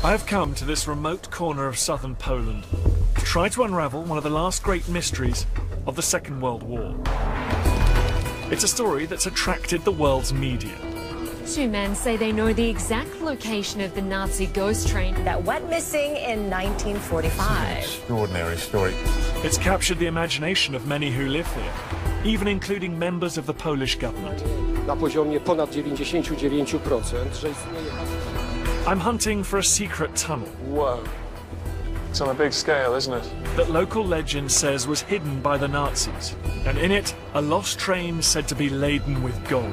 I have come to this remote corner of southern Poland to try to unravel one of the last great mysteries of the Second World War. It's a story that's attracted the world's media. Two men say they know the exact location of the Nazi ghost train that went missing in 1945. Extraordinary story. It's captured the imagination of many who live here, even including members of the Polish government. Na poziomie ponad 99%, że istnieje... I'm hunting for a secret tunnel. Whoa. It's on a big scale, isn't it? That local legend says was hidden by the Nazis, and in it, a lost train said to be laden with gold.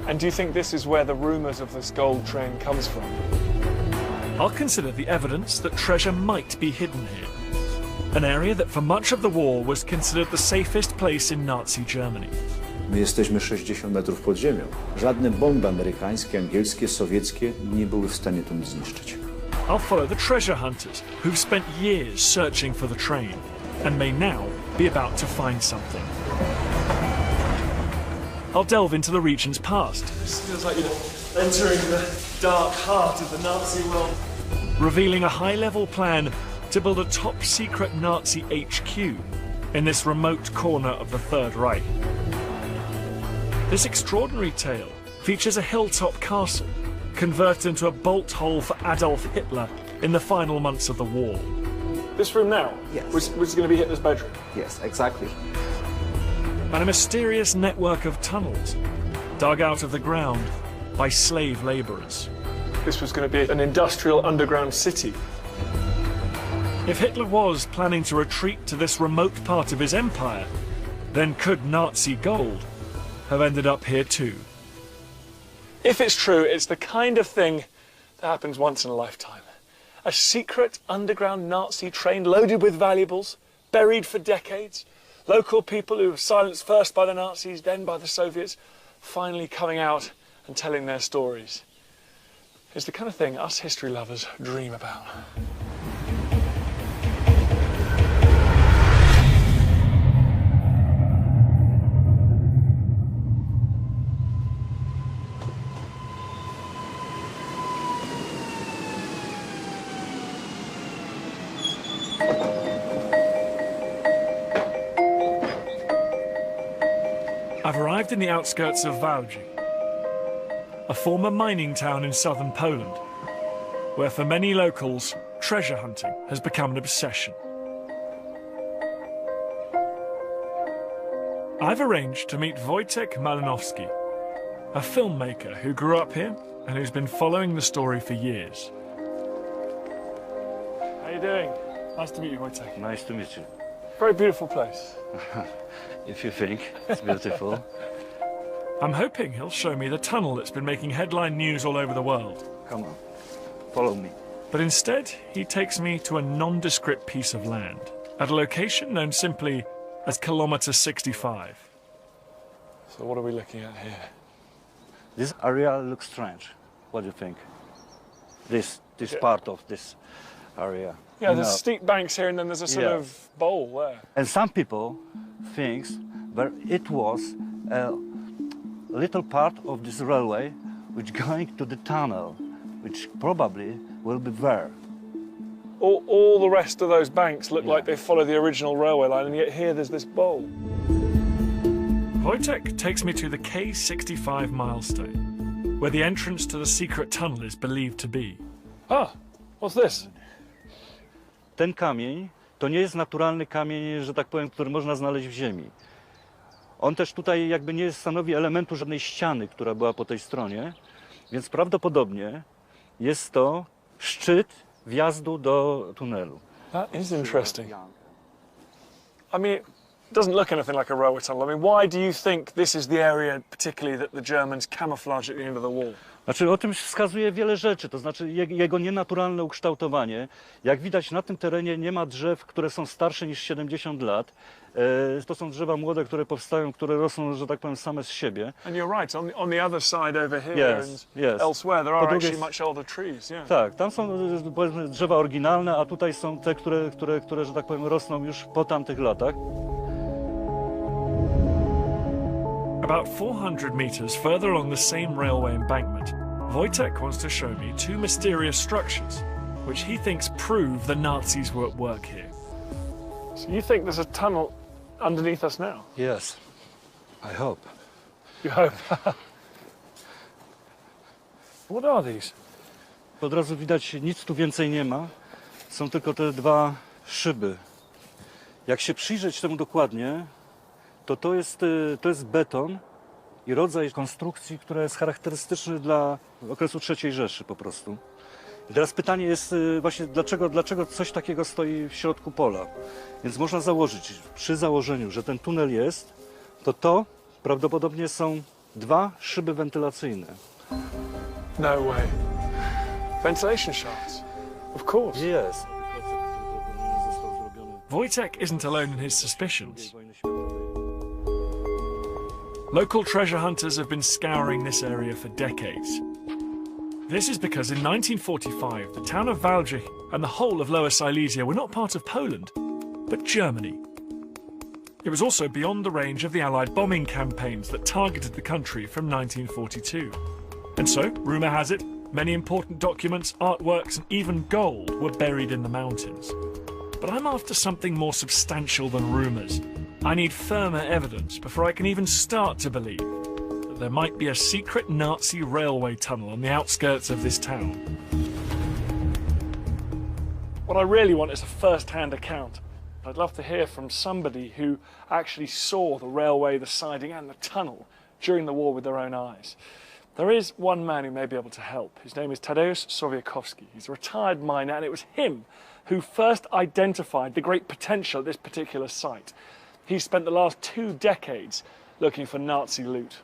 And do you think this is where the rumours of this gold train comes from? I'll consider the evidence that treasure might be hidden here. An area that for much of the war was considered the safest place in Nazi Germany. My jesteśmy 60 metrów pod ziemią. Żadne bomby amerykańskie, angielskie, sowieckie nie były w stanie tu nic zniszczyć. I'll follow the treasure hunters who've spent years searching for the train and may now be about to find something. I'll delve into the region's past. This feels like you're entering the dark heart of the Nazi world. Revealing a high-level plan to build a top-secret Nazi HQ in this remote corner of the Third Reich. This extraordinary tale features a hilltop castle converted into a bolt hole for Adolf Hitler in the final months of the war. This room now? Yes. Was going to be Hitler's bedroom? Yes, exactly. And a mysterious network of tunnels dug out of the ground by slave labourers. This was going to be an industrial underground city. If Hitler was planning to retreat to this remote part of his empire, then could Nazi gold have ended up here too? If it's true, it's the kind of thing that happens once in a lifetime. A secret underground Nazi train loaded with valuables, buried for decades. Local people who were silenced first by the Nazis, then by the Soviets, finally coming out and telling their stories. It's the kind of thing us history lovers dream about. I've arrived in the outskirts of Walbrzych, a former mining town in southern Poland, where for many locals, treasure hunting has become an obsession. I've arranged to meet Wojtek Malinowski, a filmmaker who grew up here and who's been following the story for years. How you doing? Nice to meet you, Wojtek. Nice to meet you. Very beautiful place. If you think it's beautiful. I'm hoping he'll show me the tunnel that's been making headline news all over the world. Come on, follow me. But instead, he takes me to a nondescript piece of land, at a location known simply as Kilometre 65. So what are we looking at here? This area looks strange. What do you think? This part of this area. Yeah, there's steep banks here and then there's a sort of bowl there. And some people think that it was a little part of this railway which going to the tunnel, which probably will be there. All the rest of those banks look like they follow the original railway line, and yet here there's this bowl. Wojtek takes me to the K65 milestone, where the entrance to the secret tunnel is believed to be. Ah, what's this? Ten kamień to nie jest naturalny kamień, że tak powiem, który można znaleźć w ziemi. On też tutaj jakby nie stanowi elementu żadnej ściany, która była po tej stronie, więc prawdopodobnie jest to szczyt wjazdu do tunelu. That is interesting. I mean, it doesn't look anything like a railway tunnel. I mean, why do you think this is the area particularly that the Germans camouflaged at the end of the war? Znaczy, o tym wskazuje wiele rzeczy, to znaczy jego nienaturalne ukształtowanie. Jak widać, na tym terenie nie ma drzew, które są starsze niż 70 lat. To są drzewa młode, które powstają, które rosną, że tak powiem, same z siebie. And you're right, on the other side over here and elsewhere there are actually much older trees. Yeah. Tak, tam są powiedzmy drzewa oryginalne, a tutaj są te, które, że tak powiem, rosną już po tamtych latach. About 400 meters further along the same railway embankment, Wojtek wants to show me two mysterious structures which he thinks prove the Nazis were at work here. So you think there's a tunnel underneath us now? Yes, I hope. You hope. What are these? Od razu widać, nic tu więcej nie ma. Są tylko te dwa szyby. Jak się przyjrzeć temu dokładnie, to jest beton i rodzaj konstrukcji, która jest charakterystyczny dla okresu III Rzeszy po prostu. I teraz pytanie jest właśnie, dlaczego coś takiego stoi w środku pola. Więc można założyć, przy założeniu, że ten tunel jest, to prawdopodobnie są dwa szyby wentylacyjne. No way. Ventilation shafts. Of course. Jest. Wojtek isn't alone in his suspicions. Local treasure hunters have been scouring this area for decades. This is because in 1945, the town of Walbrzych and the whole of Lower Silesia were not part of Poland, but Germany. It was also beyond the range of the Allied bombing campaigns that targeted the country from 1942. And so, rumour has it, many important documents, artworks and even gold were buried in the mountains. But I'm after something more substantial than rumours. I need firmer evidence before I can even start to believe that there might be a secret Nazi railway tunnel on the outskirts of this town. What I really want is a first-hand account. I'd love to hear from somebody who actually saw the railway, the siding and the tunnel during the war with their own eyes. There is one man who may be able to help. His name is Tadeusz Sowiekowski. He's a retired miner, and it was him who first identified the great potential at this particular site. He spent the last 2 decades looking for Nazi loot.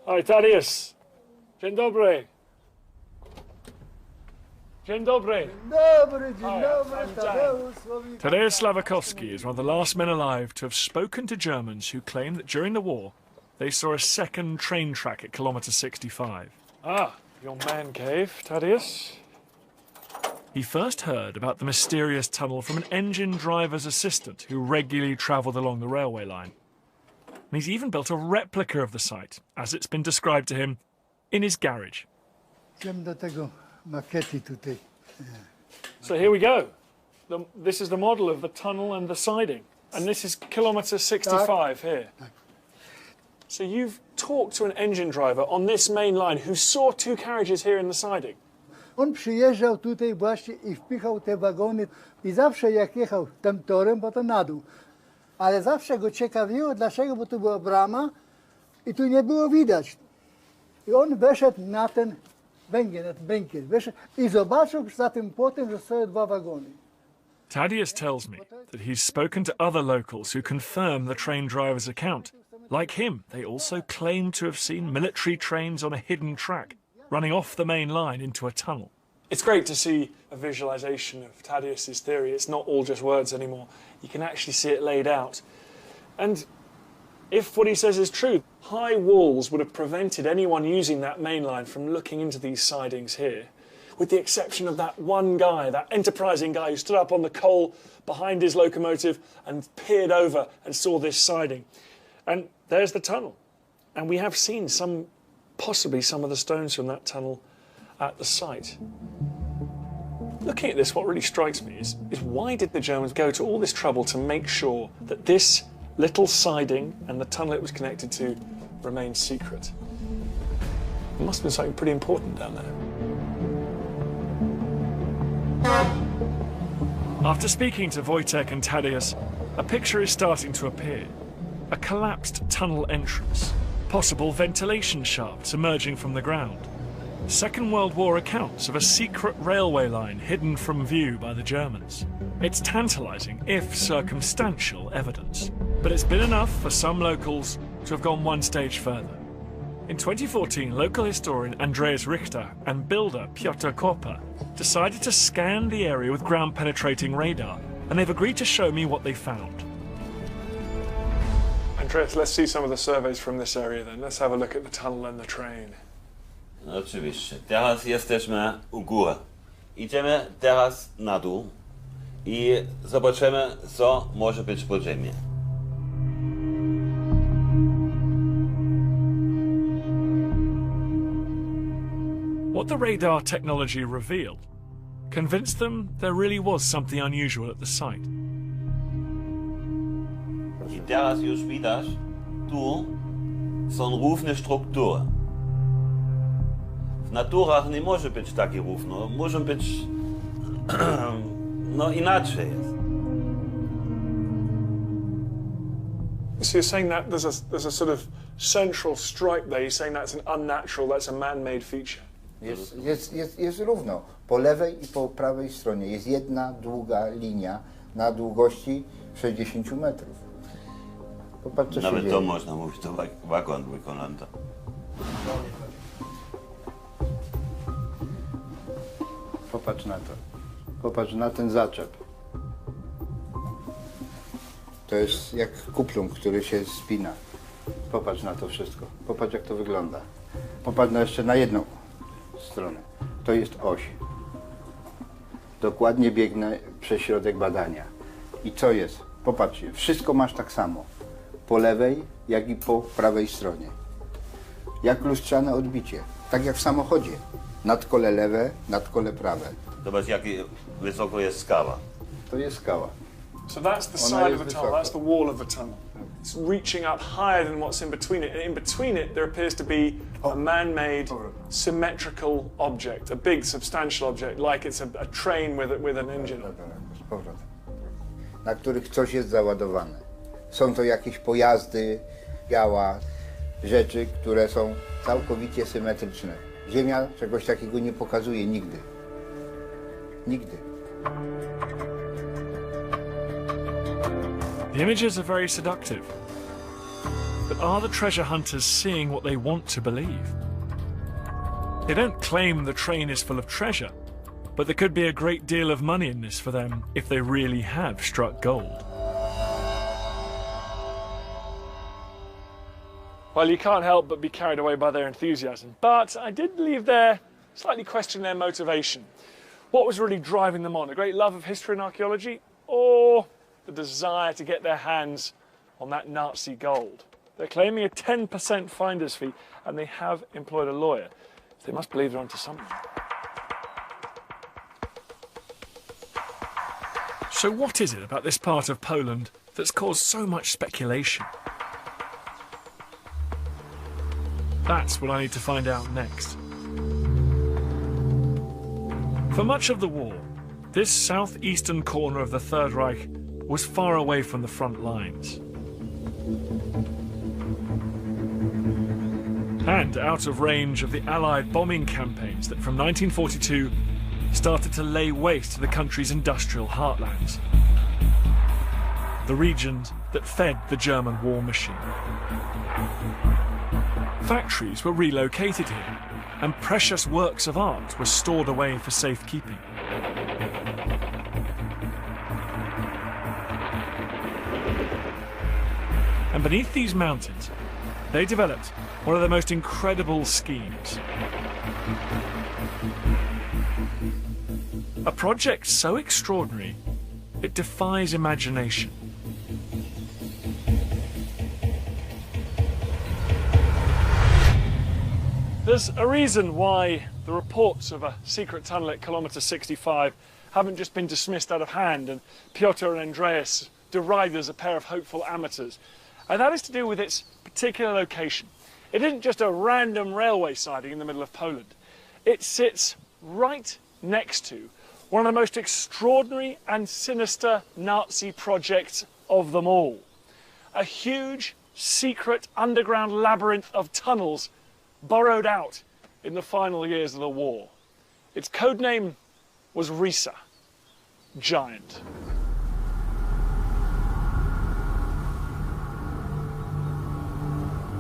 Hi, Tadeusz. Dzień dobry. Dzień dobry. Tadeusz Sławikowski is one of the last men alive to have spoken to Germans who claim that during the war they saw a second train track at kilometre 65. Ah, your man cave, Tadeusz. He first heard about the mysterious tunnel from an engine driver's assistant who regularly travelled along the railway line. And he's even built a replica of the site, as it's been described to him, in his garage. So here we go. This is the model of the tunnel and the siding. And this is kilometre 65 here. So you've talked to an engine driver on this main line who saw 2 carriages here in the siding. On przyjeżdżał tutaj właśnie i wpychał te wagony i zawsze jak jechał tym torem, bo to na dół. Ale zawsze go ciekawiło, dlaczego, bo tu była brama i tu nie było widać. I on weszedł na ten węgiel, na ten bękiel, weszedł i zobaczył za tym płotem, że stoją 2 wagony. Tadeusz tells me that he's spoken to other locals who confirm the train driver's account. Like him, they also claim to have seen military trains on a hidden track, running off the main line into a tunnel. It's great to see a visualisation of Tadeusz's theory. It's not all just words anymore. You can actually see it laid out. And if what he says is true, high walls would have prevented anyone using that main line from looking into these sidings here, with the exception of that one guy, that enterprising guy who stood up on the coal behind his locomotive and peered over and saw this siding. And there's the tunnel. And we have seen possibly some of the stones from that tunnel at the site. Looking at this, what really strikes me is why did the Germans go to all this trouble to make sure that this little siding and the tunnel it was connected to remained secret? It must have been something pretty important down there. After speaking to Wojtek and Tadeusz, a picture is starting to appear. A collapsed tunnel entrance, possible ventilation shafts emerging from the ground. Second World War accounts of a secret railway line hidden from view by the Germans. It's tantalising, if circumstantial, evidence. But it's been enough for some locals to have gone one stage further. In 2014, local historian Andreas Richter and builder Piotr Kopa decided to scan the area with ground-penetrating radar, and they've agreed to show me what they found. Andreas, let's see some of the surveys from this area then. Let's have a look at the tunnel and the train. Oczywiście. Teraz jesteśmy u góry. Idziemy teraz na dół i zobaczymy, co może być pod ziemią. What the radar technology revealed convinced them there really was something unusual at the site. I teraz już widać, tu są równe struktury. W naturach nie może być takie równo, może być no inaczej jest. So you're saying that there's a sort of central stripe there. You're saying that's an unnatural, that's a man-made feature. Jest równo. Po lewej i po prawej stronie jest jedna długa linia na długości 60 metrów. Popatrz, co się Nawet dzieje. to można mówić, to wagon wykonano. Popatrz na to. Popatrz na ten zaczep. To jest jak kuplung, który się spina. Popatrz na to wszystko. Popatrz, jak to wygląda. Popatrz jeszcze na jedną stronę. To jest oś. Dokładnie biegnę przez środek badania. I co jest? Popatrzcie, wszystko masz tak samo. Po lewej, jak i po prawej stronie. Jak lustrzane odbicie. Tak jak w samochodzie. Nadkole lewe, nadkole prawe. Zobacz, jak wysoko jest skała. To jest skała. So that's the side of the tunnel, that's the wall of the tunnel. It's reaching up higher than what's in between it. And in between it, there appears to be a man-made, symmetrical object, a big, substantial object, like it's a train with an engine. Z powrotem. Na których coś jest załadowane. Są to jakieś pojazdy, działa, rzeczy, które są całkowicie symetryczne. Ziemia czegoś takiego nie pokazuje nigdy. Nigdy. The images are very seductive. But are the treasure hunters seeing what they want to believe? They don't claim the train is full of treasure, but there could be a great deal of money in this for them if they really have struck gold. Well, you can't help but be carried away by their enthusiasm. But I did leave there slightly question their motivation. What was really driving them on? A great love of history and archaeology? Or the desire to get their hands on that Nazi gold? They're claiming a 10% finder's fee, and they have employed a lawyer. They must believe they're onto something. So what is it about this part of Poland that's caused so much speculation? That's what I need to find out next. For much of the war, this southeastern corner of the Third Reich was far away from the front lines. And out of range of the Allied bombing campaigns that from 1942 started to lay waste to the country's industrial heartlands. The regions that fed the German war machine. Factories were relocated here, and precious works of art were stored away for safekeeping. And beneath these mountains, they developed one of the most incredible schemes. A project so extraordinary, it defies imagination. There's a reason why the reports of a secret tunnel at kilometre 65 haven't just been dismissed out of hand and Piotr and Andreas derided as a pair of hopeful amateurs. And that is to do with its particular location. It isn't just a random railway siding in the middle of Poland. It sits right next to one of the most extraordinary and sinister Nazi projects of them all. A huge, secret underground labyrinth of tunnels burrowed out in the final years of the war. Its code name was Risa, giant.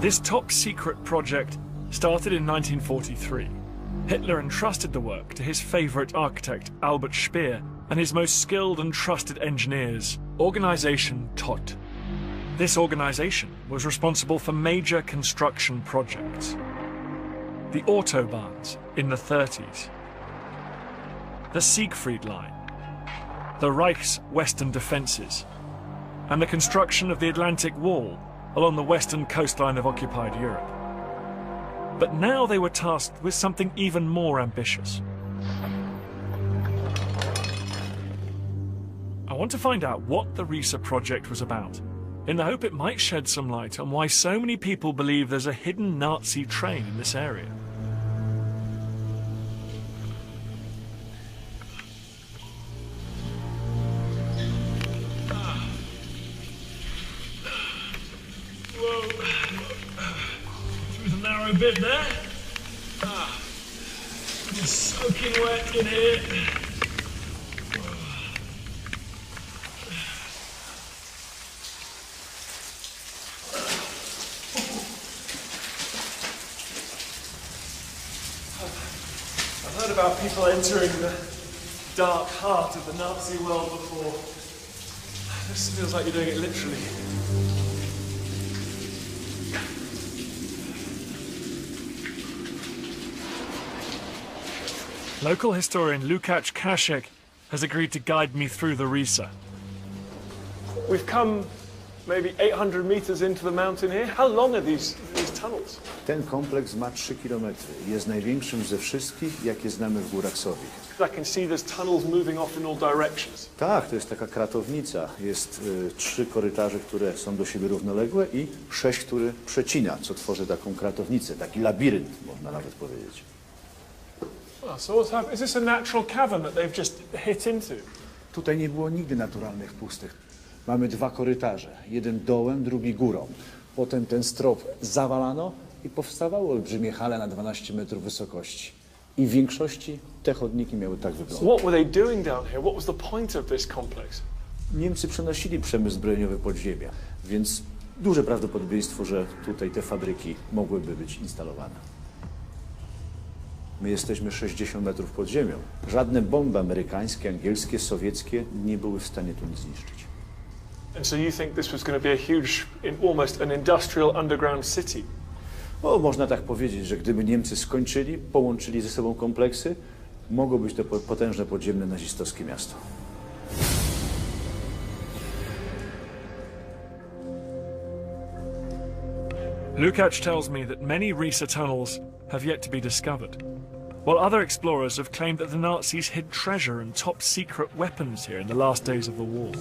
This top-secret project started in 1943. Hitler entrusted the work to his favourite architect, Albert Speer, and his most skilled and trusted engineers, Organisation Todt. This organisation was responsible for major construction projects. The Autobahns in the 30s, the Siegfried Line, the Reich's western defences, and the construction of the Atlantic Wall along the western coastline of occupied Europe. But now they were tasked with something even more ambitious. I want to find out what the Riesa project was about, in the hope it might shed some light on why so many people believe there's a hidden Nazi train in this area. Through the narrow bit there. It's soaking wet in here. I've heard about people entering the dark heart of the Nazi world before. This feels like you're doing it literally. Local historian Lukács Kasek has agreed to guide me through the Riesa. We've come maybe 800 meters into the mountain here. How long are these tunnels? Ten kompleks ma 3 km. Jest największym ze wszystkich, jakie znamy w górach Sowich. I can see there's tunnels moving off in all directions. Tak, to jest taka kratownica. Jest 3 korytarze, które są do siebie równoległe i 6, które przecina, co tworzy taką kratownicę, taki labirynt, można nawet powiedzieć. So what's happened? Is this a natural cavern that they've just hit into? Tutaj nie było nigdy naturalnych pustych. Mamy 2 korytarze, jeden dołem, drugi górą. Potem ten strop zawalano i powstawały olbrzymie hale na 12 metrów wysokości. I w większości te chodniki miały tak wyglądać. So what were they doing down here? What was the point of this complex? Niemcy przenosili przemysł zbrojeniowy pod ziemię, więc duże prawdopodobieństwo, że tutaj te fabryki mogłyby być instalowane. My jesteśmy 60 metrów pod ziemią. Żadne bomby amerykańskie, angielskie, sowieckie nie były w stanie tu nic zniszczyć. And so you think this was going to be a huge, almost an industrial underground city? O, można tak powiedzieć, że gdyby Niemcy skończyli, połączyli ze sobą kompleksy, mogło być to potężne podziemne nazistowskie miasto. Lukács tells me that many Riesa tunnels have yet to be discovered, while other explorers have claimed that the Nazis hid treasure and top-secret weapons here in the last days of the war.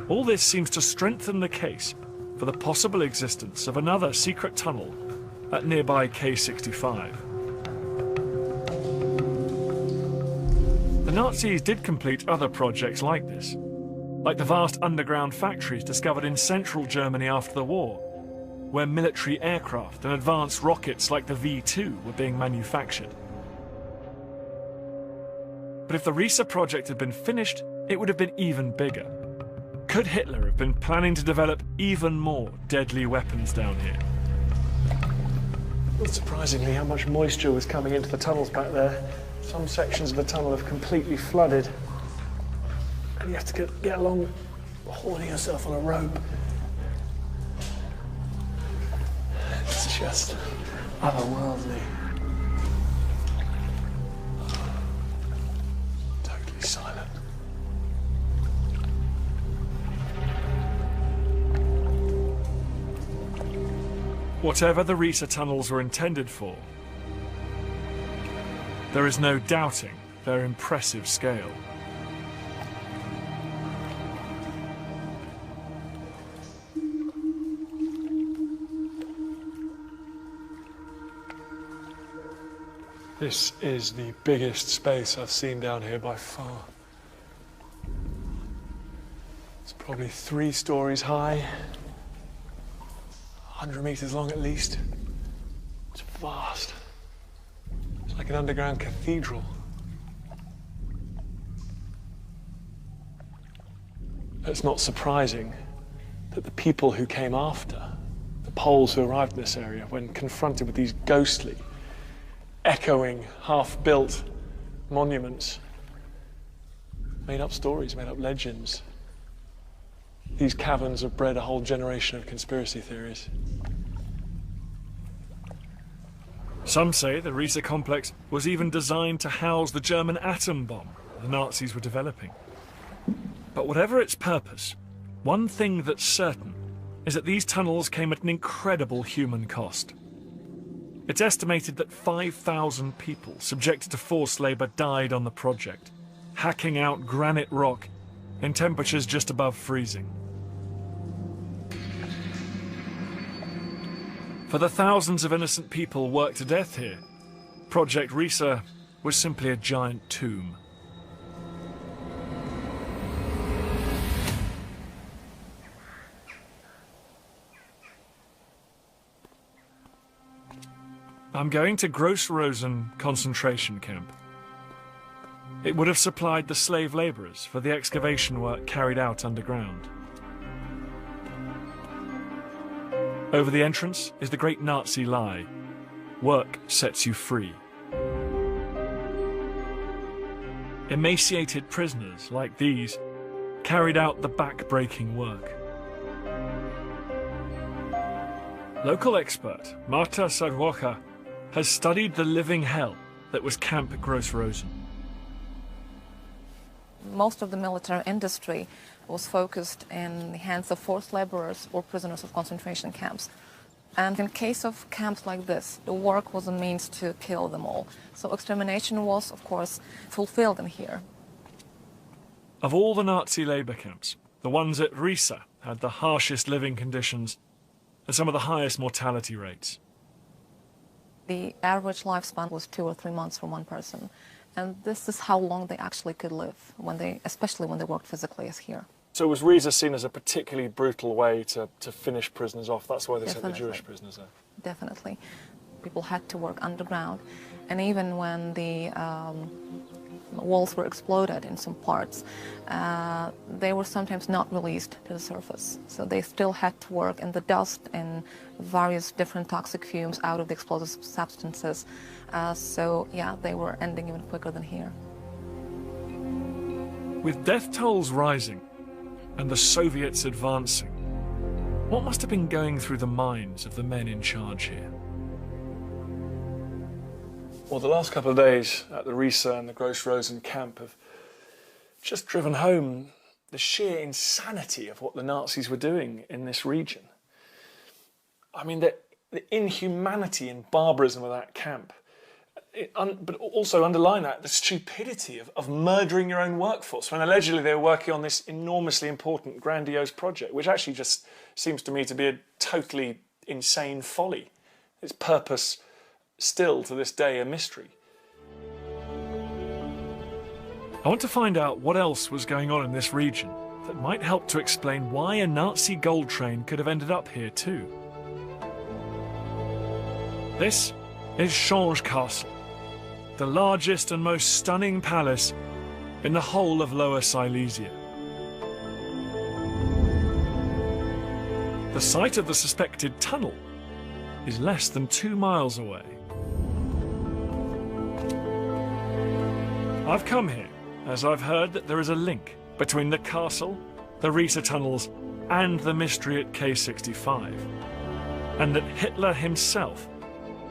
All this seems to strengthen the case for the possible existence of another secret tunnel at nearby K65. The Nazis did complete other projects like this, like the vast underground factories discovered in central Germany after the war, where military aircraft and advanced rockets like the V-2 were being manufactured. But if the Riesa project had been finished, it would have been even bigger. Could Hitler have been planning to develop even more deadly weapons down here? Not surprisingly, how much moisture was coming into the tunnels back there. Some sections of the tunnel have completely flooded. And you have to get along holding yourself on a rope. It's just otherworldly. Totally silent. Whatever the Riesa tunnels were intended for, there is no doubting their impressive scale. This is the biggest space I've seen down here by far. It's probably 3 stories high, 100 meters long at least. It's vast. It's like an underground cathedral. It's not surprising that the people who came after, the Poles who arrived in this area, when confronted with these ghostly, echoing, half-built monuments, made up stories, made up legends. These caverns have bred a whole generation of conspiracy theories. Some say the Riesa complex was even designed to house the German atom bomb the Nazis were developing. But whatever its purpose, one thing that's certain is that these tunnels came at an incredible human cost. It's estimated that 5,000 people subjected to forced labour died on the project, hacking out granite rock in temperatures just above freezing. For the thousands of innocent people worked to death here, Project Riese was simply a giant tomb. I'm going to Gross-Rosen concentration camp. It would have supplied the slave labourers for the excavation work carried out underground. Over the entrance is the great Nazi lie: work sets you free. Emaciated prisoners like these carried out the back-breaking work. Local expert Marta Sadwocha has studied the living hell that was Camp Gross-Rosen. Most of the military industry was focused in the hands of forced laborers or prisoners of concentration camps. And in case of camps like this, the work was a means to kill them all. So extermination was, of course, fulfilled in here. Of all the Nazi labour camps, the ones at Riese had the harshest living conditions and some of the highest mortality rates. The average lifespan was 2 or 3 months for one person. And this is how long they actually could live, especially when they worked physically as here. So was Riese seen as a particularly brutal way to finish prisoners off? That's why they sent the Jewish prisoners there? Definitely. People had to work underground. And even when the walls were exploded in some parts, they were sometimes not released to the surface. So they still had to work in the dust and various different toxic fumes out of the explosive substances. So yeah, they were ending even quicker than here. With death tolls rising and the Soviets advancing, what must have been going through the minds of the men in charge here? Well, the last couple of days at the Riese and the Gross-Rosen camp have just driven home the sheer insanity of what the Nazis were doing in this region. I mean, the inhumanity and barbarism of that camp, but also underline that, the stupidity of murdering your own workforce when allegedly they were working on this enormously important, grandiose project, which actually just seems to me to be a totally insane folly. Its purpose still to this day a mystery. I want to find out what else was going on in this region that might help to explain why a Nazi gold train could have ended up here too. This is Change Castle, the largest and most stunning palace in the whole of Lower Silesia. The site of the suspected tunnel is less than 2 miles away. I've come here as I've heard that there is a link between the castle, the Riese tunnels, and the mystery at K65, and that Hitler himself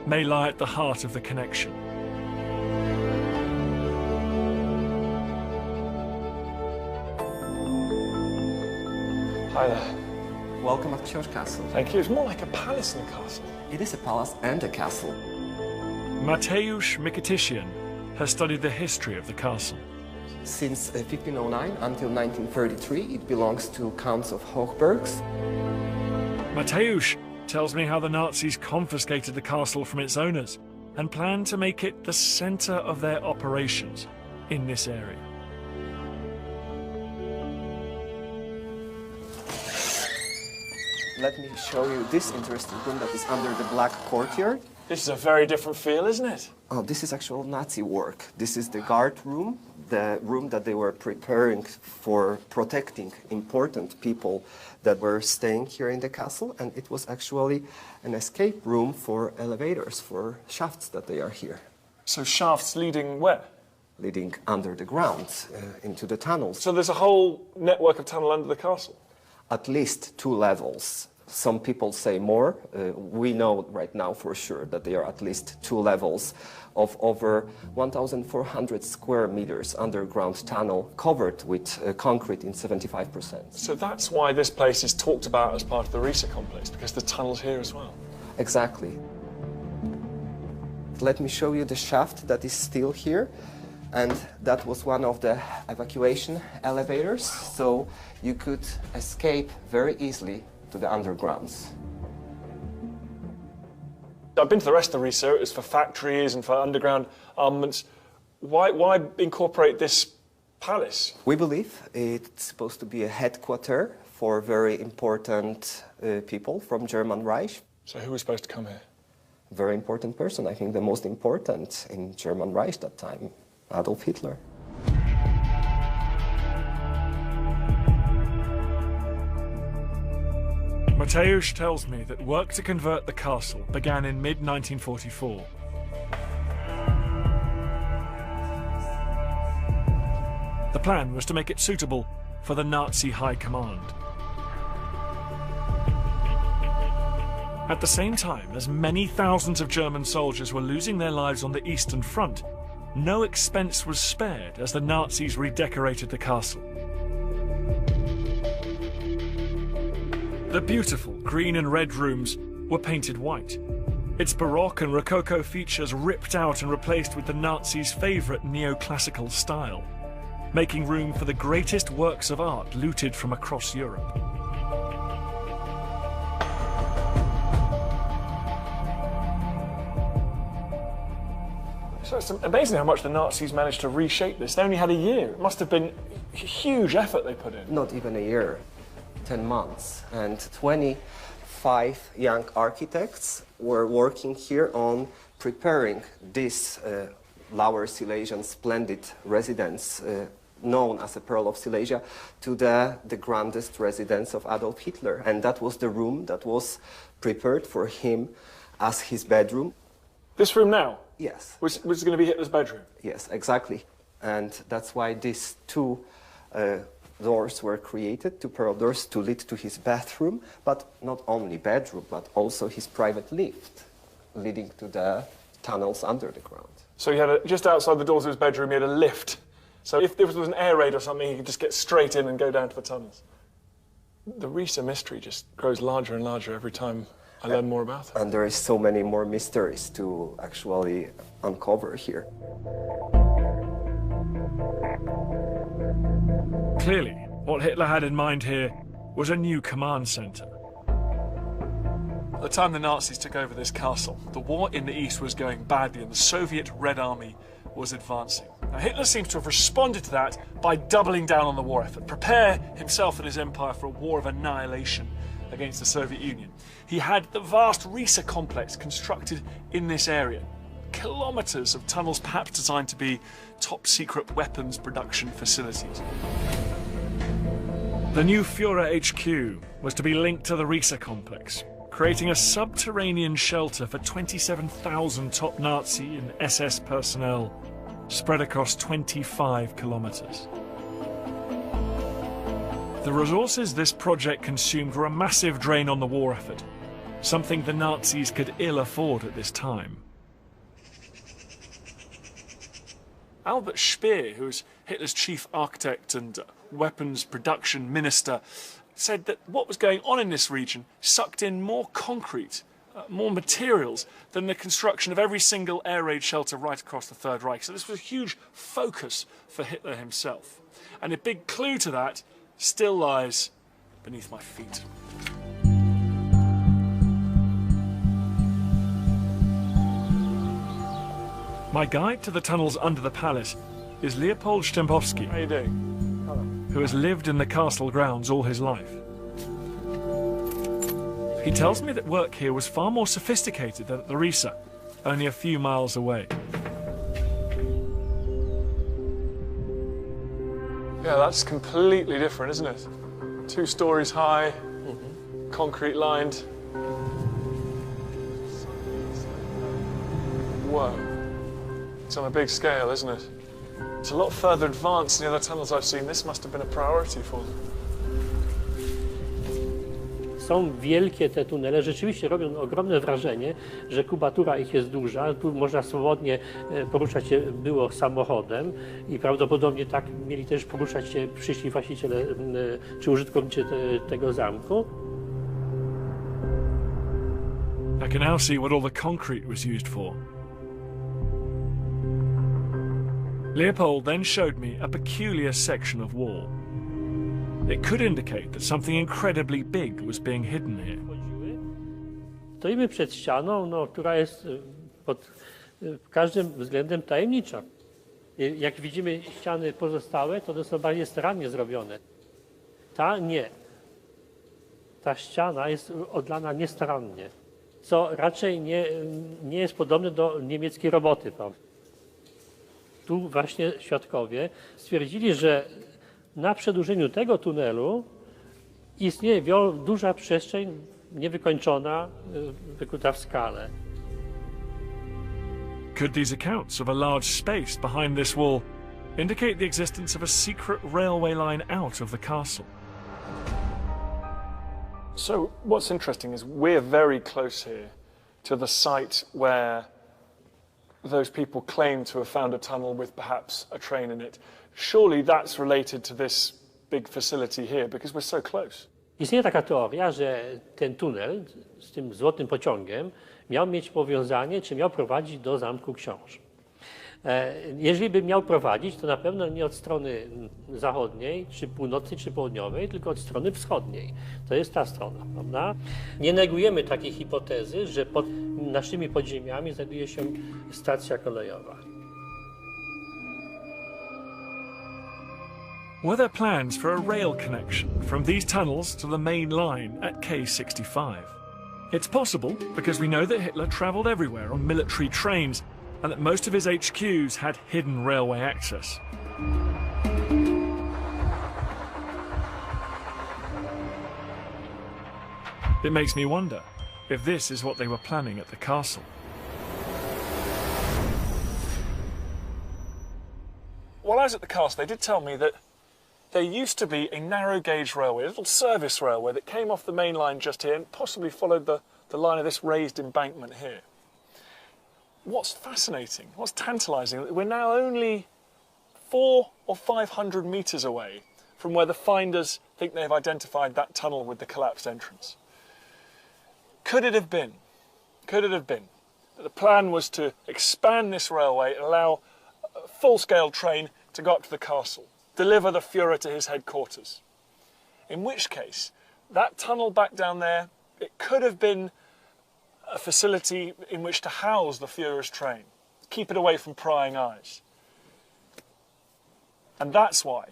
may lie at the heart of the connection. Hi there. Welcome at Church Castle. Thank you. It's more like a palace than a castle. It is a palace and a castle. Mateusz Mikitysyan has studied the history of the castle. Since 1509 until 1933, it belongs to Counts of Hochbergs. Mateusz tells me how the Nazis confiscated the castle from its owners and planned to make it the center of their operations in this area. Let me show you this interesting room that is under the black courtyard. This is a very different feel, isn't it? Oh, this is actual Nazi work. This is the guard room, the room that they were preparing for protecting important people that were staying here in the castle, and it was actually an escape room for elevators, for shafts that they are here. So shafts leading where? Leading under the ground, into the tunnels. So there's a whole network of tunnel under the castle? At least 2 levels. Some people say more. We know right now for sure that there are at least 2 levels of over 1,400 square meters underground tunnel covered with concrete in 75%. So that's why this place is talked about as part of the Risa complex, because the tunnel's here as well. Exactly. Let me show you the shaft that is still here. And that was one of the evacuation elevators, so you could escape very easily to the undergrounds. I've been to the rest of the Risa. It was for factories and for underground armaments. Why incorporate this palace? We believe it's supposed to be a headquarters for very important people from German Reich. So who was supposed to come here? Very important person, I think the most important in German Reich that time, Adolf Hitler. Mateusz tells me that work to convert the castle began in mid-1944. The plan was to make it suitable for the Nazi high command. At the same time, as many thousands of German soldiers were losing their lives on the Eastern Front, no expense was spared as the Nazis redecorated the castle. The beautiful green and red rooms were painted white. Its Baroque and Rococo features ripped out and replaced with the Nazis' favourite neoclassical style, making room for the greatest works of art looted from across Europe. So it's amazing how much the Nazis managed to reshape this. They only had a year. It must have been a huge effort they put in. Not even a year, 10 months. And 25 young architects were working here on preparing this Lower Silesian splendid residence, known as a Pearl of Silesia, to the grandest residence of Adolf Hitler. And that was the room that was prepared for him as his bedroom. This room now? Yes. Was going to be Hitler's bedroom? Yes, exactly. And that's why these 2 doors were created, 2 pearl doors to lead to his bathroom, but not only bedroom, but also his private lift, leading to the tunnels under the ground. So he had just outside the doors of his bedroom, he had a lift. So if there was an air raid or something, he could just get straight in and go down to the tunnels. The Risa mystery just grows larger and larger every time I learn more about it. And there is so many more mysteries to actually uncover here. Clearly, what Hitler had in mind here was a new command centre. By the time the Nazis took over this castle, the war in the East was going badly and the Soviet Red Army was advancing. Now, Hitler seems to have responded to that by doubling down on the war effort, prepare himself and his empire for a war of annihilation against the Soviet Union. He had the vast Risa complex constructed in this area. Kilometres of tunnels perhaps designed to be top-secret weapons production facilities. The new Führer HQ was to be linked to the Risa complex, creating a subterranean shelter for 27,000 top Nazi and SS personnel spread across 25 kilometres. The resources this project consumed were a massive drain on the war effort, something the Nazis could ill afford at this time. Albert Speer, who was Hitler's chief architect and weapons production minister, said that what was going on in this region sucked in more concrete, more materials than the construction of every single air raid shelter right across the Third Reich. So this was a huge focus for Hitler himself. And a big clue to that still lies beneath my feet. My guide to the tunnels under the palace is Leopold Stempowski. How are you doing? Hello. Who has lived in the castle grounds all his life. He tells me that work here was far more sophisticated than at the Risa, only a few miles away. Yeah, that's completely different, isn't it? 2 stories high, concrete lined. Whoa. It's on a big scale, isn't it? It's a lot further advanced than the other tunnels I've seen. This must have been a priority for them. Są wielkie te tunele, rzeczywiście robią ogromne wrażenie, że kubatura ich jest duża. Tu można swobodnie poruszać się było samochodem i prawdopodobnie tak mieli też poruszać się przyszli właściciele czy użytkownicy tego zamku. I can now see what all the concrete was used for. Leopold then showed me a peculiar section of wall. It could indicate that something incredibly big was being hidden here. Stoimy przed ścianą, która jest pod każdym względem tajemnicza. Jak widzimy ściany pozostałe, to one są bardziej starannie zrobione. Ta nie. Ta ściana jest odlana niestarannie, co raczej nie jest podobne do niemieckiej roboty. Tu właśnie świadkowie stwierdzili, że na przedłużeniu tego tunelu istnieje duża przestrzeń niewykończona, wykuta w skale. Could these accounts of a large space behind this wall indicate the existence of a secret railway line out of the castle? So what's interesting is we're very close here to the site where those people claim to have found a tunnel with perhaps a train in it. Surely that's related to this big facility here because we're so close. Istnieje taka teoria, że ten tunel z tym złotym pociągiem miał mieć powiązanie, czy miał prowadzić do Zamku Książ. Jeżeli by miał prowadzić, to na pewno nie od strony zachodniej, czy północnej, czy południowej, tylko od strony wschodniej. To jest ta strona, prawda? Nie negujemy takiej hipotezy, że pod naszymi podziemiami znajduje się stacja kolejowa. Were there plans for a rail connection from these tunnels to the main line at K65? It's possible because we know that Hitler travelled everywhere on military trains and that most of his HQs had hidden railway access. It makes me wonder if this is what they were planning at the castle. While I was at the castle, they did tell me that there used to be a narrow gauge railway, a little service railway that came off the main line just here and possibly followed the line of this raised embankment here. What's fascinating, what's tantalising, we're now only 400 or 500 metres away from where the finders think they've identified that tunnel with the collapsed entrance. Could it have been that the plan was to expand this railway and allow a full-scale train to go up to the castle, deliver the Führer to his headquarters? In which case, that tunnel back down there, it could have been a facility in which to house the Führer's train, keep it away from prying eyes. And that's why,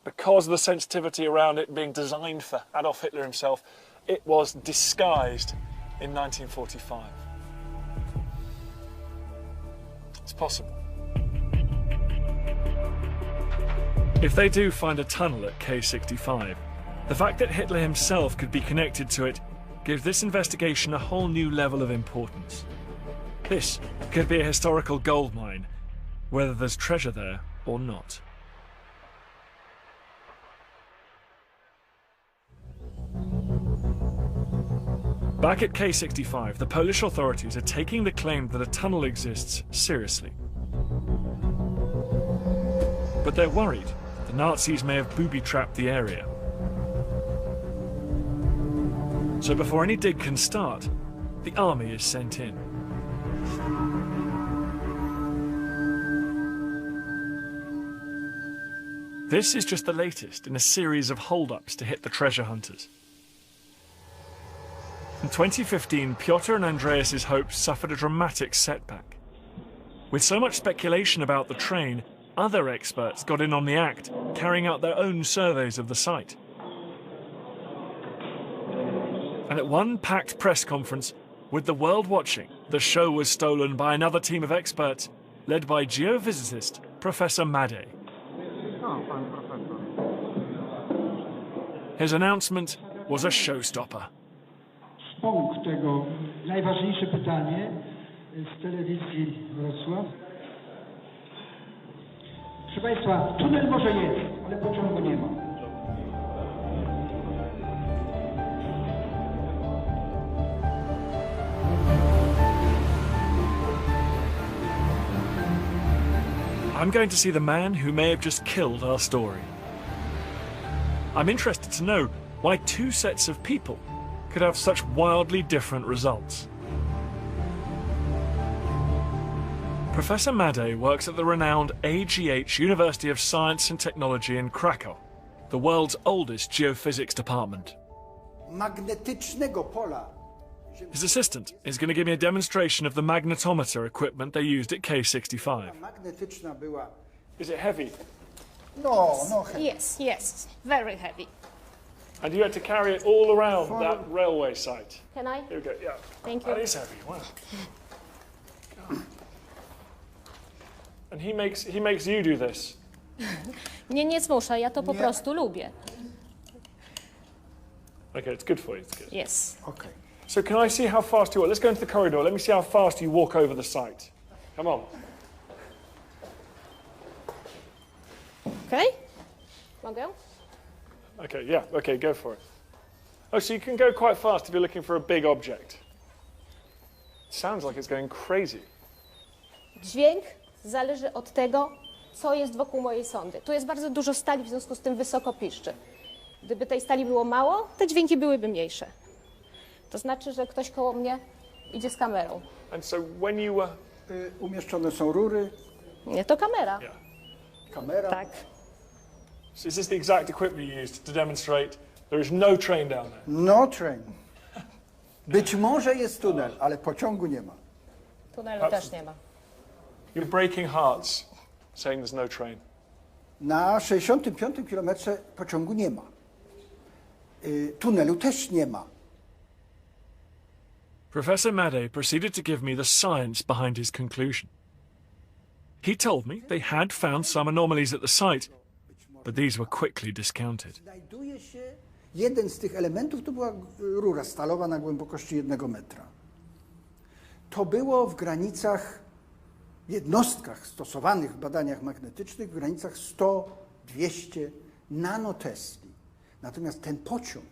because of the sensitivity around it being designed for Adolf Hitler himself, it was disguised in 1945. It's possible. If they do find a tunnel at K65, the fact that Hitler himself could be connected to it gives this investigation a whole new level of importance. This could be a historical gold mine, whether there's treasure there or not. Back at K65, the Polish authorities are taking the claim that a tunnel exists seriously. But they're worried the Nazis may have booby-trapped the area. So before any dig can start, the army is sent in. This is just the latest in a series of hold-ups to hit the treasure hunters. In 2015, Piotr and Andreas's hopes suffered a dramatic setback. With so much speculation about the train, other experts got in on the act, carrying out their own surveys of the site. And at one packed press conference, with the world watching, the show was stolen by another team of experts, led by geophysicist Professor Madej. His announcement was a showstopper. Punkt tego najważniejsze pytanie z telewizji Wrocław. Proszę Państwa, tunel może jest, ale pociągu nie ma. I'm going to see the man who may have just killed our story. I'm interested to know why two sets of people could have such wildly different results. Professor Madej works at the renowned AGH University of Science and Technology in Krakow, the world's oldest geophysics department. Magnetycznego pola. His assistant is going to give me a demonstration of the magnetometer equipment they used at K65. Magnetyczna była. Is it heavy? No. Yes, yes, very heavy. And you had to carry it all around that railway site. Can I? Here we go, yeah. Thank you. That is heavy, wow. God. And he makes you do this. Nie, nie zmuszę, ja to po prostu lubię. Okay, it's good for you, it's good. Yes. Okay. So can I see how fast you walk? Let's go into the corridor. Let me see how fast you walk over the site. Come on. Okay? Mogę? Okay, yeah, okay, go for it. Oh, so you can go quite fast if you're looking for a big object. It sounds like it's going crazy. Dźwięk zależy od tego, co jest wokół mojej sondy. Tu jest bardzo dużo stali, w związku z tym wysoko piszczy. Gdyby tej stali było mało, te dźwięki byłyby mniejsze. To znaczy, że ktoś koło mnie idzie z kamerą. And so when you Umieszczone są rury. Nie, to kamera. Yeah. Kamera. Tak. So is this the exact equipment you used to demonstrate there is no train down there? No train. Być może jest tunel, ale pociągu nie ma. Tunelu też nie ma. You're breaking hearts saying there's no train. Na 65 kilometrze pociągu nie ma. Tunelu też nie ma. Professor Madej proceeded to give me the science behind his conclusion. He told me they had found some anomalies at the site, but these were quickly discounted. Znajduje się jeden z tych elementów, to była rura stalowa na głębokości 1 metra. To było w granicach, jednostkach stosowanych w badaniach magnetycznych w granicach 100-200 nanotesli. Natomiast ten pociąg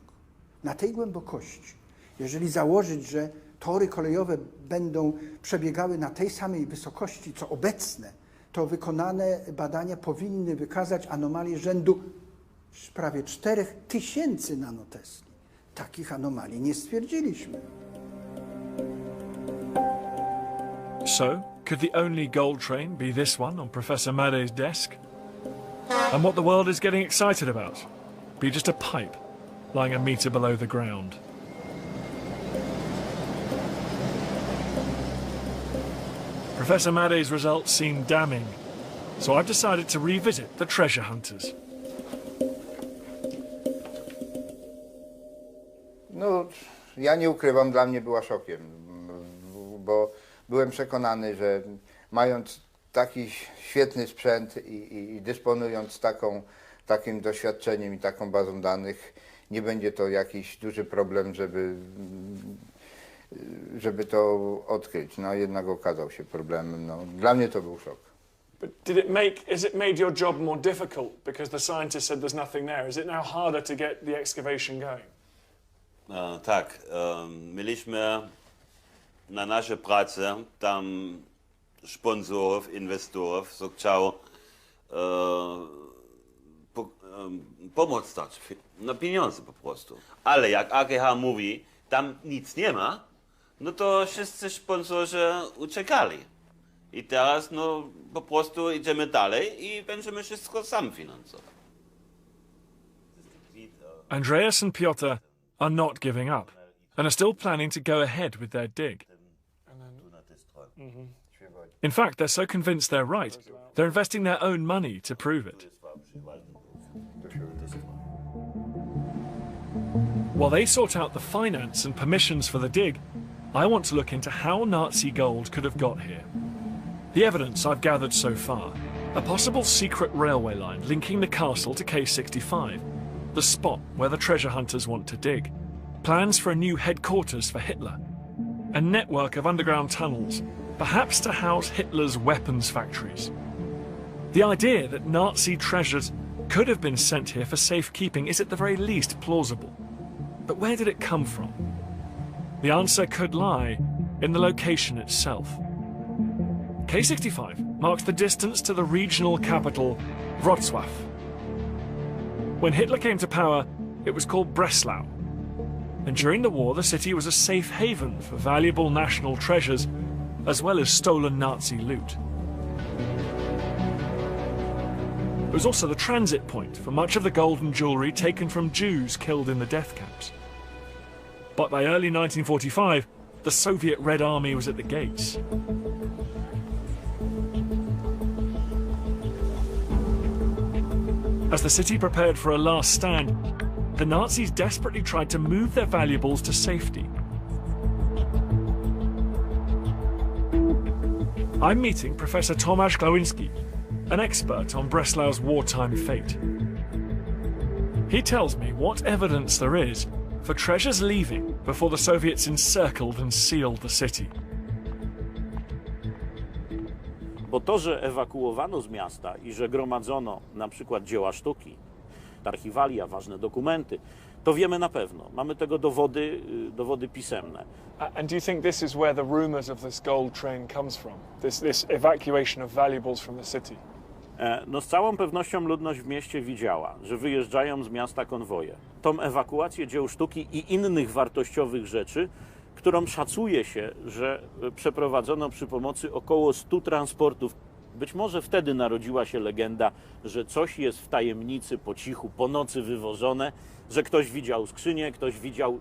na tej głębokości, jeżeli założyć, że tory kolejowe będą przebiegały na tej samej wysokości, co obecne, to wykonane badania powinny wykazać anomalie rzędu prawie 4000 nanotesli. Takich anomalii nie stwierdziliśmy. So, could the only gold train be this one on Professor Madej's desk? And what the world is getting excited about? Be just a pipe lying a meter below the ground. Professor Madej's results seem damning, so I've decided to revisit the treasure hunters. No, ja nie ukrywam, dla mnie była szokiem, bo byłem przekonany, że mając taki świetny sprzęt i dysponując takim doświadczeniem i taką bazą danych, nie będzie to jakiś duży problem, żeby to odkryć. No jednak okazał się problemem. No, dla mnie to był szok. But has it made your job more difficult because the scientist said there's nothing there? Is it now harder to get the excavation going? Tak, mieliśmy na nasze prace tam sponsorów, inwestorów, co chciał pomoc dać, na pieniądze po prostu. Ale jak AGH mówi, tam nic nie ma, no to wszyscy sponsorzy uciekali. I teraz no po prostu idziemy dalej i będziemy wszystko sam finansować. Andreas and Piotr are not giving up and are still planning to go ahead with their dig. In fact, they're so convinced they're right, they're investing their own money to prove it. While they sort out the finance and permissions for the dig, I want to look into how Nazi gold could have got here. The evidence I've gathered so far, a possible secret railway line linking the castle to K65, the spot where the treasure hunters want to dig, plans for a new headquarters for Hitler, a network of underground tunnels, perhaps to house Hitler's weapons factories. The idea that Nazi treasures could have been sent here for safekeeping is at the very least plausible. But where did it come from? The answer could lie in the location itself. K65 marks the distance to the regional capital, Wrocław. When Hitler came to power, it was called Breslau. And during the war, the city was a safe haven for valuable national treasures, as well as stolen Nazi loot. It was also the transit point for much of the gold and jewellery taken from Jews killed in the death camps. But by early 1945, the Soviet Red Army was at the gates. As the city prepared for a last stand, the Nazis desperately tried to move their valuables to safety. I'm meeting Professor Tomasz Glowinski, an expert on Breslau's wartime fate. He tells me what evidence there is for treasures leaving before the Soviets encircled and sealed the city. Bo to, że ewakuowano z miasta i że gromadzono na przykład dzieła sztuki, archiwalia, ważne dokumenty, to wiemy na pewno. Mamy tego dowody pisemne. And do you think this is where the rumors of this gold train comes from? This evacuation of valuables from the city? No z całą pewnością ludność w mieście widziała, że wyjeżdżają z miasta konwoje. Tą ewakuację dzieł sztuki i innych wartościowych rzeczy, którą szacuje się, że przeprowadzono przy pomocy około 100 transportów. Być może wtedy narodziła się legenda, że coś jest w tajemnicy, po cichu, po nocy wywożone, że ktoś widział skrzynię, ktoś widział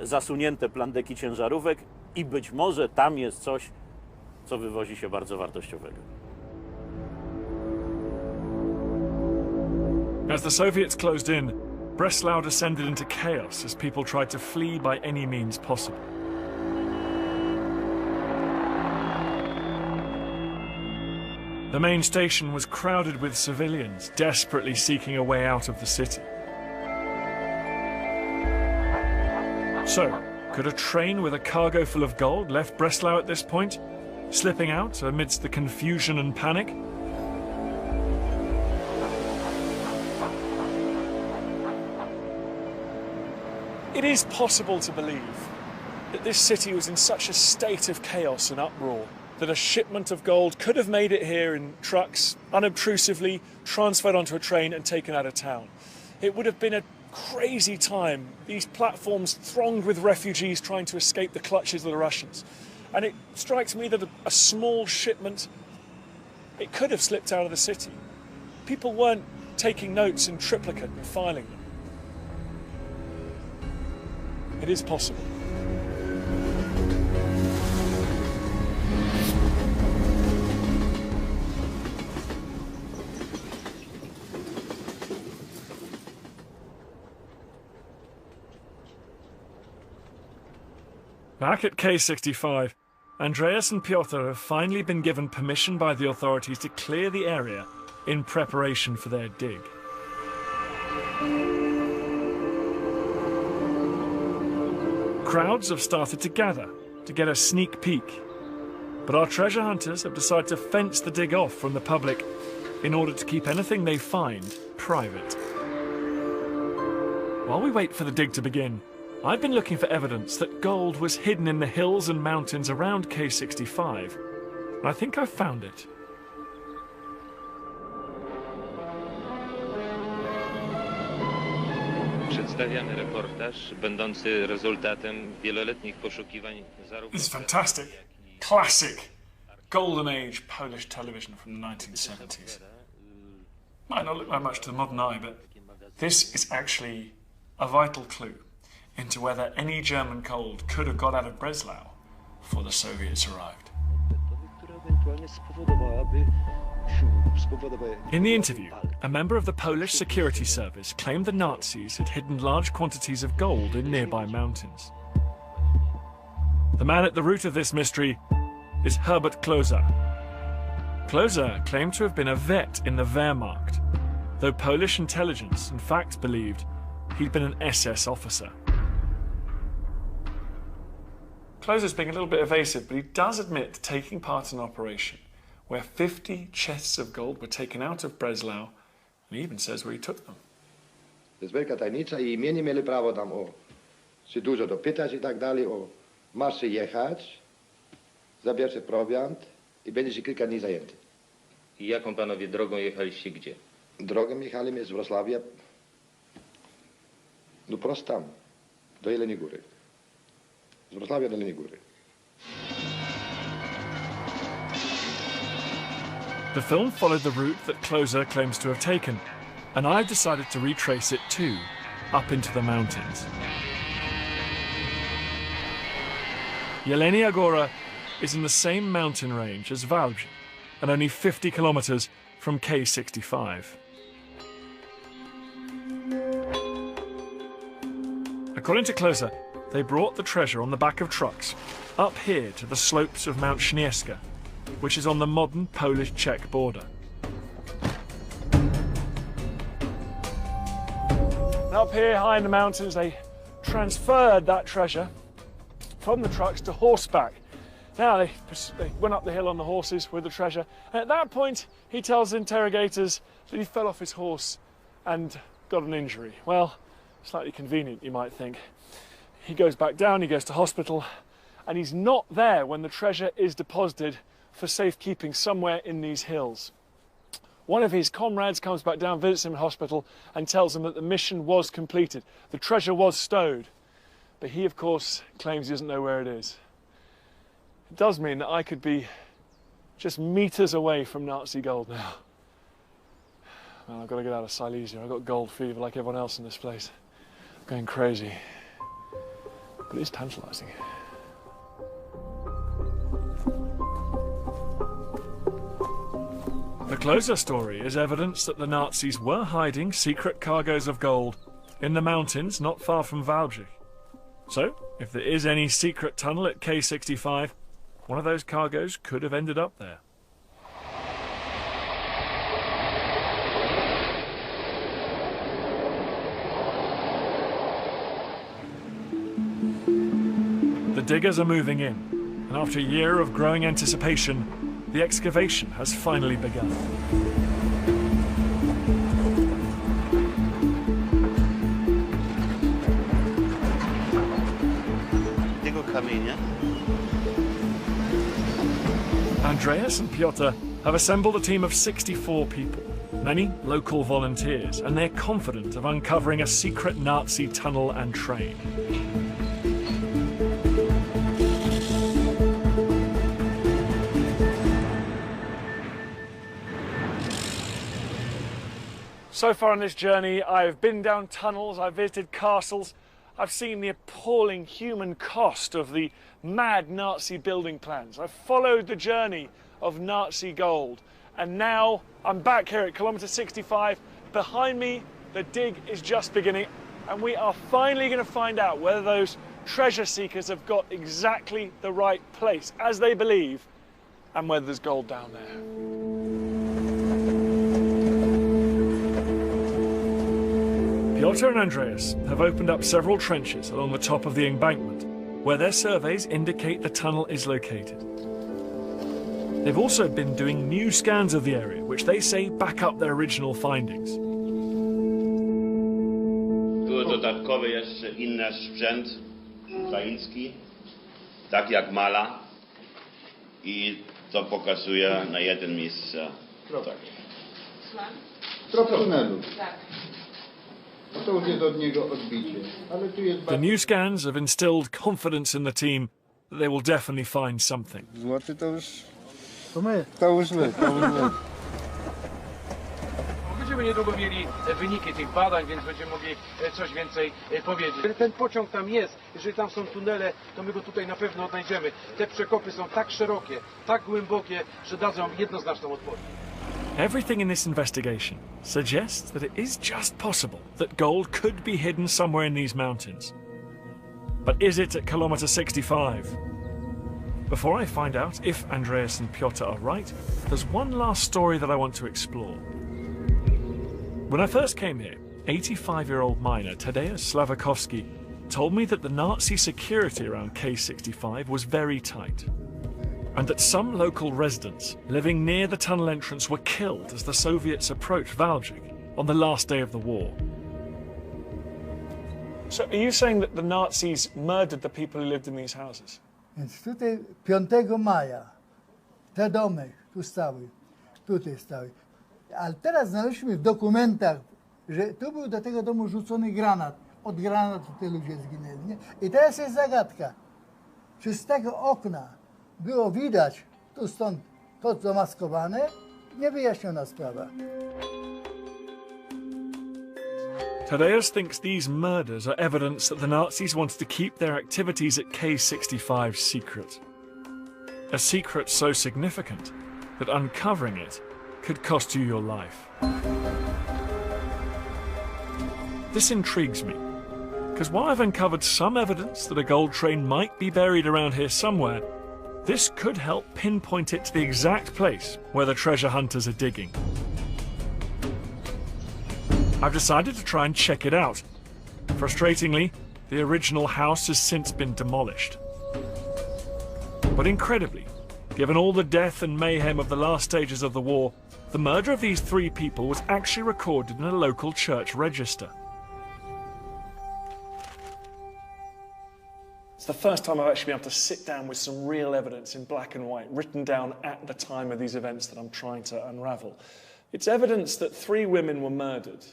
zasunięte plandeki ciężarówek i być może tam jest coś, co wywozi się bardzo wartościowego. As the Soviets closed in, Breslau descended into chaos as people tried to flee by any means possible. The main station was crowded with civilians, desperately seeking a way out of the city. So, could a train with a cargo full of gold left Breslau at this point, slipping out amidst the confusion and panic? It is possible to believe that this city was in such a state of chaos and uproar that a shipment of gold could have made it here in trucks, unobtrusively transferred onto a train and taken out of town. It would have been a crazy time, these platforms thronged with refugees trying to escape the clutches of the Russians. And it strikes me that a small shipment, it could have slipped out of the city. People weren't taking notes in triplicate and filing them. It is possible. Back at K65, Andreas and Piotr have finally been given permission by the authorities to clear the area in preparation for their dig. Crowds have started to gather to get a sneak peek, but our treasure hunters have decided to fence the dig off from the public in order to keep anything they find private. While we wait for the dig to begin, I've been looking for evidence that gold was hidden in the hills and mountains around K65, and I think I've found it. Przedstawiamy reportaż będący rezultatem wieloletnich poszukiwań zarówno... This is fantastic. Classic golden age Polish television from the 1970s. Might not look like much to the modern eye, but this is actually a vital clue into whether any German gold could have got out of Breslau before the Soviets arrived. In the interview, a member of the Polish security service claimed the Nazis had hidden large quantities of gold in nearby mountains. The man at the root of this mystery is Herbert Klöser. Klöser claimed to have been a vet in the Wehrmacht, though Polish intelligence in fact believed he'd been an SS officer. Klöser's being a little bit evasive, but he does admit to taking part in an operation where 50 chests of gold were taken out of Breslau, and he even says where he took them. To jest wielka tajemnica i mnie nie mieli prawo tam czy dużo dopytać i tak dalej, masz jechać, zabierz prowiant i będziesz kilka dni zajęty. I jaką panowie drogą jechaliście gdzie? Drogą jechaliśmy z Wrocławia, no prosto tam, do Jeleniej Góry. Z Wrocławia do Jeleniej Góry. The film followed the route that Closer claims to have taken, and I've decided to retrace it too, up into the mountains. Jelenia Góra is in the same mountain range as Walbrzych, and only 50 kilometers from K65. According to Closer, they brought the treasure on the back of trucks up here to the slopes of Mount Śnieżka, which is on the modern Polish-Czech border. And up here high in the mountains, they transferred that treasure from the trucks to horseback. Now they went up the hill on the horses with the treasure, and at that point he tells interrogators that he fell off his horse and got an injury. Well, slightly convenient, you might think. He goes back down, he goes to hospital, and he's not there when the treasure is deposited for safekeeping somewhere in these hills. One of his comrades comes back down, visits him in hospital, and tells him that the mission was completed. The treasure was stowed, but he, of course, claims he doesn't know where it is. It does mean that I could be just meters away from Nazi gold now. Well, I've got to get out of Silesia. I've got gold fever like everyone else in this place. I'm going crazy. But it's tantalizing. The Closer story is evidence that the Nazis were hiding secret cargoes of gold in the mountains not far from Walbrzych. So, if there is any secret tunnel at K65, one of those cargoes could have ended up there. The diggers are moving in, and after a year of growing anticipation, the excavation has finally begun. Tego kamienia. Andreas and Piotr have assembled a team of 64 people, many local volunteers, and they're confident of uncovering a secret Nazi tunnel and train. So far on this journey, I've been down tunnels, I've visited castles, I've seen the appalling human cost of the mad Nazi building plans. I've followed the journey of Nazi gold, and now I'm back here at kilometre 65. Behind me, the dig is just beginning, and we are finally going to find out whether those treasure seekers have got exactly the right place, as they believe, and whether there's gold down there. Piotr and Andreas have opened up several trenches along the top of the embankment, where their surveys indicate the tunnel is located. They've also been doing new scans of the area, which they say back up their original findings. Tu dodatkowy jeszcze inny sprzęt ukraiński, tak jak mala, i to pokazuje na jeden miejsce. Trochę tunelu. To już jest od niego odbicie. Ale tu jest The new scans have instilled confidence in the team that they will definitely find something. złoty to już... To my. To już my. Będziemy niedługo mieli wyniki tych badań, więc będziemy mogli coś więcej powiedzieć. Jeżeli ten pociąg tam jest, jeżeli tam są tunele, to my go tutaj na pewno odnajdziemy. Te przekopy są tak szerokie, tak głębokie, że dadzą jednoznaczną odpowiedź. Everything in this investigation suggests that it is just possible that gold could be hidden somewhere in these mountains. But is it at kilometre 65? Before I find out if Andreas and Piotr are right, there's one last story that I want to explore. When I first came here, 85-year-old miner Tadeusz Sławakowski told me that the Nazi security around K65 was very tight, and that some local residents living near the tunnel entrance were killed as the Soviets approached Walbrzych on the last day of the war. So are you saying that the Nazis murdered the people who lived in these houses? Więc tutaj 5 maja te domy tu stały. tutaj stały. Ale teraz znaleźliśmy w dokumentach, że tu był do tego domu rzucony granat. Od granatu te ludzie zginęli. Nie? I teraz jest zagadka. Czy z tego okna było widać, tu stąd to zamaskowane? Niewyjaśniona sprawa. Tadeusz thinks these murders are evidence that the Nazis wanted to keep their activities at K65 secret. A secret so significant that uncovering it could cost you your life. This intrigues me, because while I've uncovered some evidence that a gold train might be buried around here somewhere, this could help pinpoint it to the exact place where the treasure hunters are digging. I've decided to try and check it out. Frustratingly, the original house has since been demolished. But incredibly, given all the death and mayhem of the last stages of the war, the murder of these 3 people was actually recorded in a local church register. It's the first time I've actually been able to sit down with some real evidence in black and white, written down at the time of these events that I'm trying to unravel. It's evidence that 3 women were murdered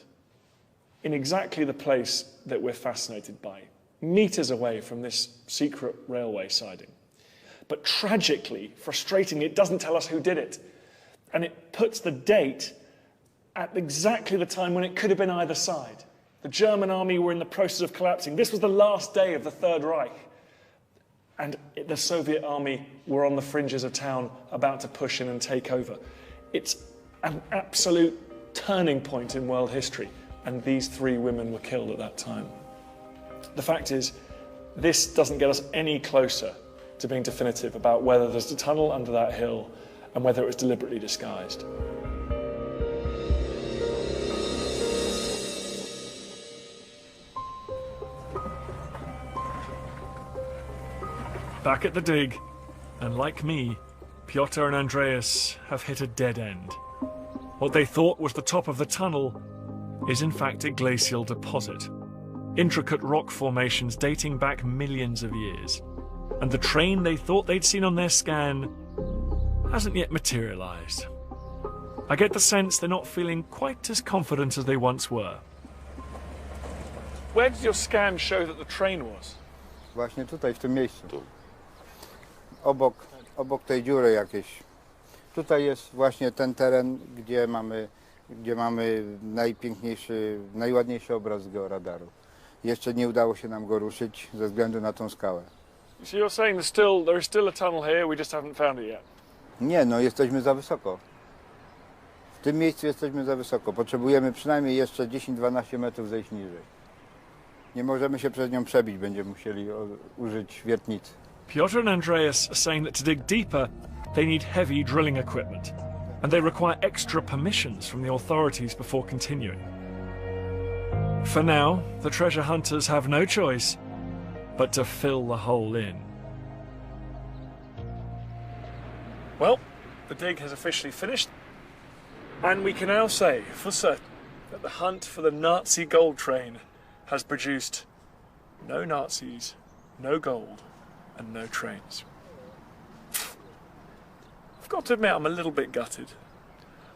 in exactly the place that we're fascinated by, meters away from this secret railway siding. But tragically, frustratingly, it doesn't tell us who did it. And it puts the date at exactly the time when it could have been either side. The German army were in the process of collapsing. This was the last day of the Third Reich. And the Soviet army were on the fringes of town, about to push in and take over. It's an absolute turning point in world history. And these 3 women were killed at that time. The fact is, this doesn't get us any closer to being definitive about whether there's a tunnel under that hill and whether it was deliberately disguised. Back at the dig, and like me, Piotr and Andreas have hit a dead end. What they thought was the top of the tunnel is in fact a glacial deposit. Intricate rock formations dating back millions of years. And the train they thought they'd seen on their scan hasn't yet materialized. I get the sense they're not feeling quite as confident as they once were. Where did your scan show that the train was? Właśnie tutaj, w tym miejscu. Obok tej dziury jakieś. Tutaj jest właśnie ten teren, gdzie mamy najpiękniejszy, najładniejszy obraz z georadaru. Jeszcze nie udało się nam go ruszyć ze względu na tą skałę. So you're saying there is still a tunnel here, we just haven't found it yet? Nie, no jesteśmy za wysoko. W tym miejscu jesteśmy za wysoko. Potrzebujemy przynajmniej jeszcze 10-12 metrów zejść niżej. Nie możemy się przez nią przebić, będziemy musieli użyć wiertnicy. Piotr and Andreas are saying that to dig deeper, they need heavy drilling equipment, and they require extra permissions from the authorities before continuing. For now, the treasure hunters have no choice but to fill the hole in. Well, the dig has officially finished, and we can now say for certain that the hunt for the Nazi gold train has produced no Nazis, no gold, and no trains. I've got to admit I'm a little bit gutted.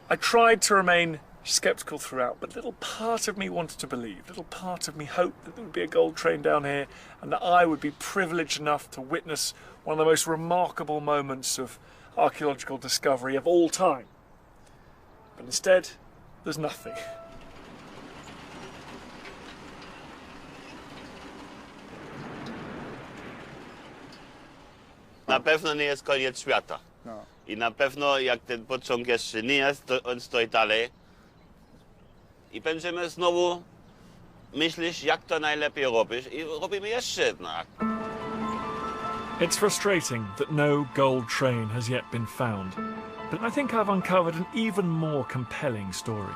I tried to remain sceptical throughout, but little part of me wanted to believe, little part of me hoped that there would be a gold train down here and that I would be privileged enough to witness one of the most remarkable moments of archaeological discovery of all time. But instead, there's nothing. Na pewno nie jest koniec świata. No. I na pewno jak ten pociąg jeszcze nie jest, to on stoi dalej. I będziemy znowu myśleć, jak to najlepiej robić i robimy jeszcze jednak. It's frustrating that no gold train has yet been found, but I think I've uncovered an even more compelling story.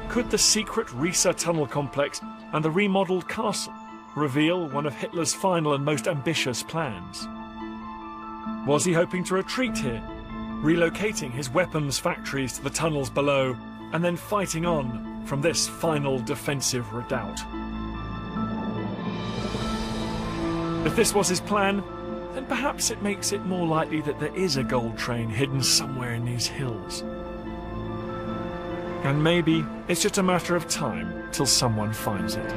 Could the secret Riesa tunnel complex and the remodeled castle reveal one of Hitler's final and most ambitious plans? Was he hoping to retreat here, relocating his weapons factories to the tunnels below, and then fighting on from this final defensive redoubt? If this was his plan, then perhaps it makes it more likely that there is a gold train hidden somewhere in these hills. And maybe it's just a matter of time till someone finds it.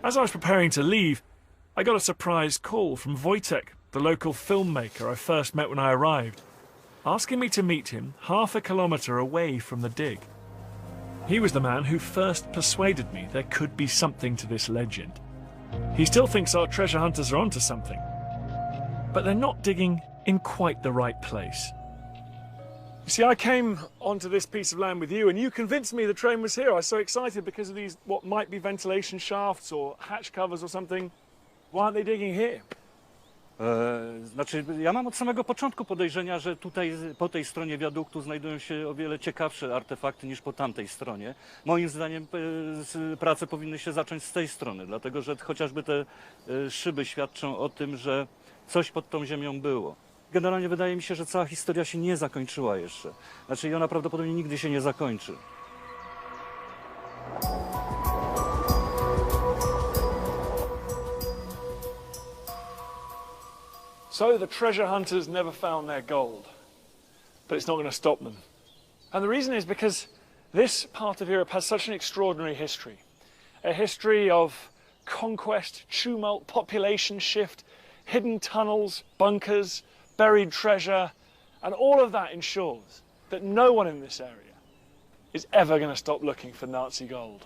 As I was preparing to leave, I got a surprise call from Wojtek, the local filmmaker I first met when I arrived, asking me to meet him half a kilometre away from the dig. He was the man who first persuaded me there could be something to this legend. He still thinks our treasure hunters are onto something, but they're not digging in quite the right place. You see, I came onto this piece of land with you, and you convinced me the train was here. I was so excited because of these, what might be ventilation shafts or hatch covers or something. Why aren't they digging here? Znaczy, ja mam od samego początku podejrzenia, że tutaj po tej stronie wiaduktu znajdują się o wiele ciekawsze artefakty niż po tamtej stronie. Moim zdaniem prace powinny się zacząć z tej strony, dlatego że chociażby te szyby świadczą o tym, że coś pod tą ziemią było. Generalnie wydaje mi się, że cała historia się nie zakończyła jeszcze. Znaczy, i ona prawdopodobnie nigdy się nie zakończy. So the treasure hunters never found their gold, but it's not going to stop them. And the reason is because this part of Europe has such an extraordinary history. A history of conquest, tumult, population shift, hidden tunnels, bunkers, buried treasure, and all of that ensures that no one in this area is ever going to stop looking for Nazi gold.